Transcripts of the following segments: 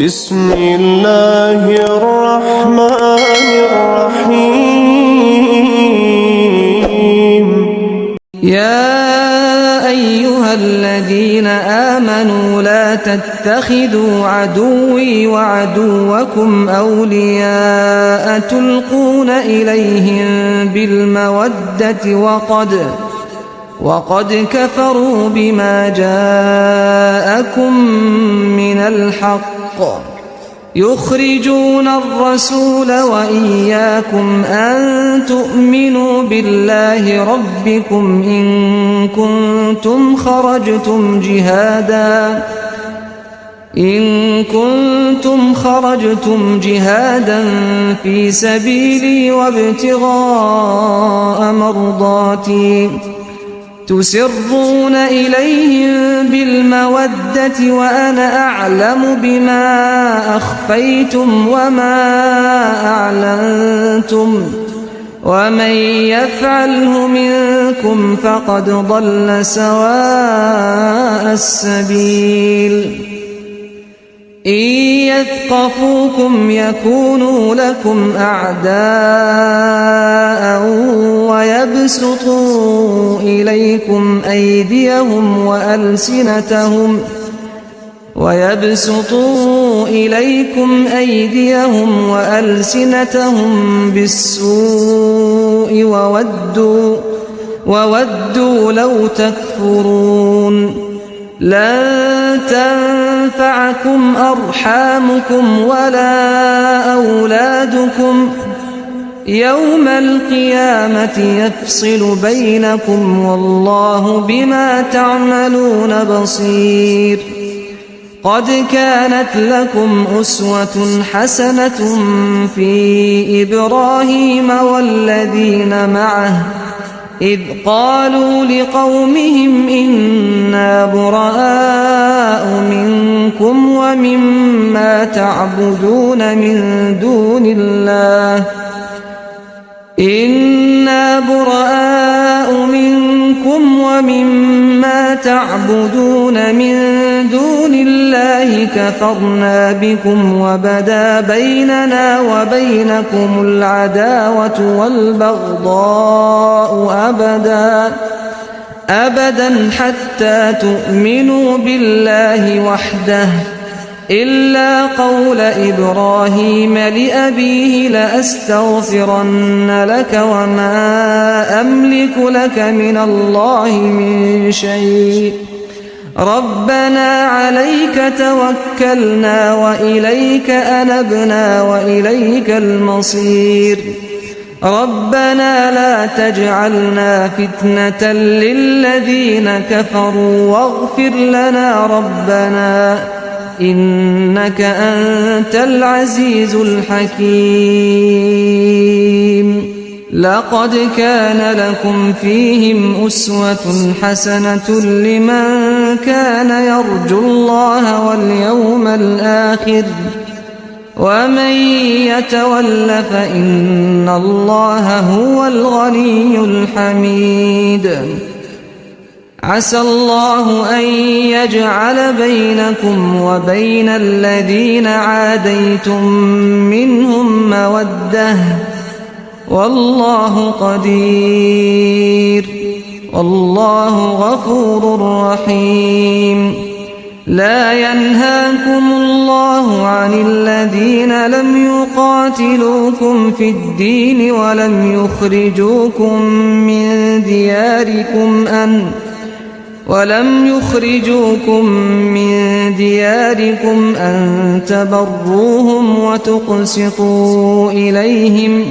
بسم الله الرحمن الرحيم. يا أيها الذين آمنوا لا تتخذوا عدوي وعدوكم أولياء تلقون إليهم بالمودة وقد كفروا بما جاءكم من الحق يخرجون الرسول وإياكم أن تؤمنوا بالله ربكم إن كنتم خرجتم جهادا في سبيلي وابتغاء مرضاتي تسرون إليهم بالمودة وأنا أعلم بما أخفيتم وما أعلنتم ومن يفعله منكم فقد ضل سواء السبيل. إن يثقفوكم يكونوا لكم أعداء ويبسطوا إليكم أيديهم وألسنتهم بالسوء وودوا لو تكفرون. لن تنفعكم أرحامكم ولا أولادكم يوم القيامة يفصل بينكم والله بما تعملون بصير. قد كانت لكم أسوة حسنة في إبراهيم والذين معه إذ قالوا لقومهم إنا براء منكم ومما تعبدون من دون الله كفرنا بكم وبدا بيننا وبينكم العداوة والبغضاء أبدا حتى تؤمنوا بالله وحده إلا قول إبراهيم لأبيه لأستغفرن لك وما أملك لك من الله من شيء ربنا عليك توكلنا وإليك أنبنا وإليك المصير. ربنا لا تجعلنا فتنة للذين كفروا واغفر لنا ربنا إنك أنت العزيز الحكيم. لقد كان لكم فيهم أسوة حسنة لمن كان يرجو الله واليوم الآخر ومن يتول فإن الله هو الغني الحميد. عسى الله أن يجعل بينكم وبين الذين عاديتم منهم مودة والله قدير والله غفور رحيم. لا ينهاكم الله عن الذين لم يقاتلوكم في الدين ولم يخرجوكم من دياركم أن تبروهم وتقسطوا إليهم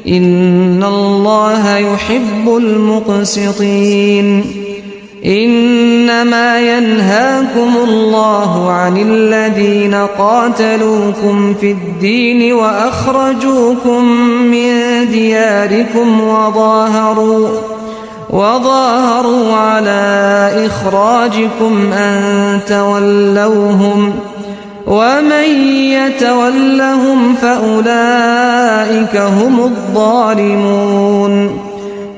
إن الله يحب المقسطين. إنما ينهاكم الله عن الذين قاتلوكم في الدين وأخرجوكم من دياركم وظاهروا على إخراجكم أن تولوهم ومن يتولهم فأولئك هم الظالمون.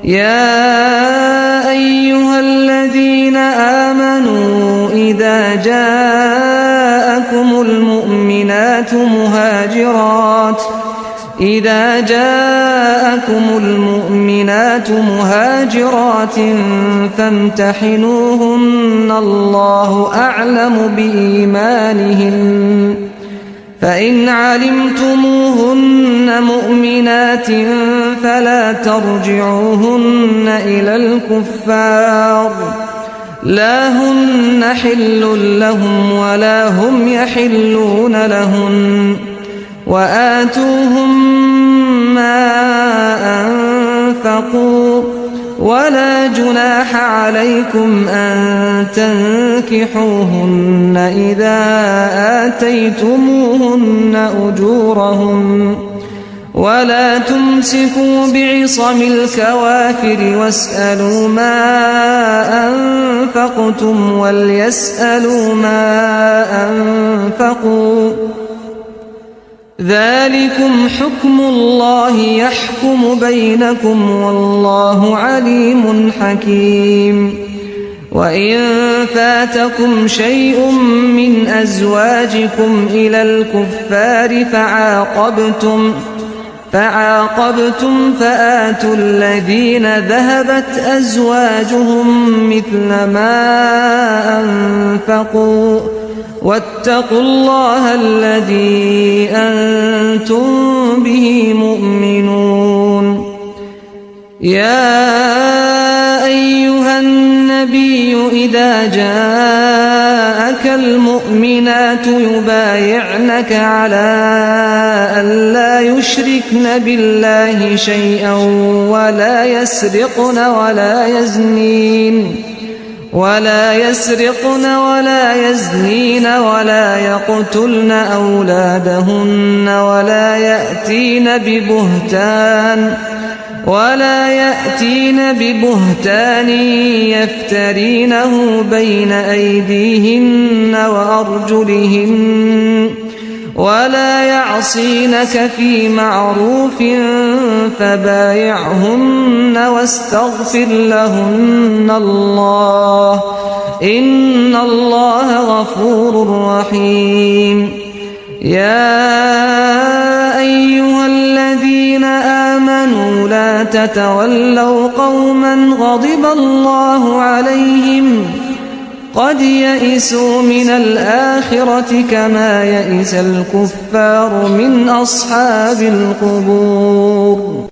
يا أيها الذين آمنوا إذا جاءكم جاءكم المؤمنات مهاجرات فامتحنوهن الله أعلم بإيمانهن فإن علمتموهن مؤمنات فلا ترجعوهن إلى الكفار لا هن حل لهم ولا هم يحلون لهن وآتوهم ما أنفقوا ولا جناح عليكم أن تنكحوهن إذا آتيتموهن أجورهن ولا تمسكوا بعصم الكوافر واسألوا ما أنفقتم وليسألوا ما أنفقوا ذلكم حكم الله يحكم بينكم والله عليم حكيم وإن فاتكم شيء من أزواجكم إلى الكفار فعاقبتم فآتوا الذين ذهبت أزواجهم مثل ما أنفقوا واتقوا الله الذي أنتم به مؤمنون يا أيها النبي إذا جاءك المؤمنات يبايعنك على أن لا يشركن بالله شيئا ولا يسرقن ولا يزنين ولا يقتلن أولادهن ولا يأتين ببهتان يفترينه بين أيديهن وأرجلهن ولا يعصينك في معروف فبايعهن واستغفر لهن الله إن الله غفور رحيم يا أيها الذين آمنوا لا تتولوا قوما غضب الله عليهم قد يئسوا من الآخرة كما يئس الكفار من أصحاب القبور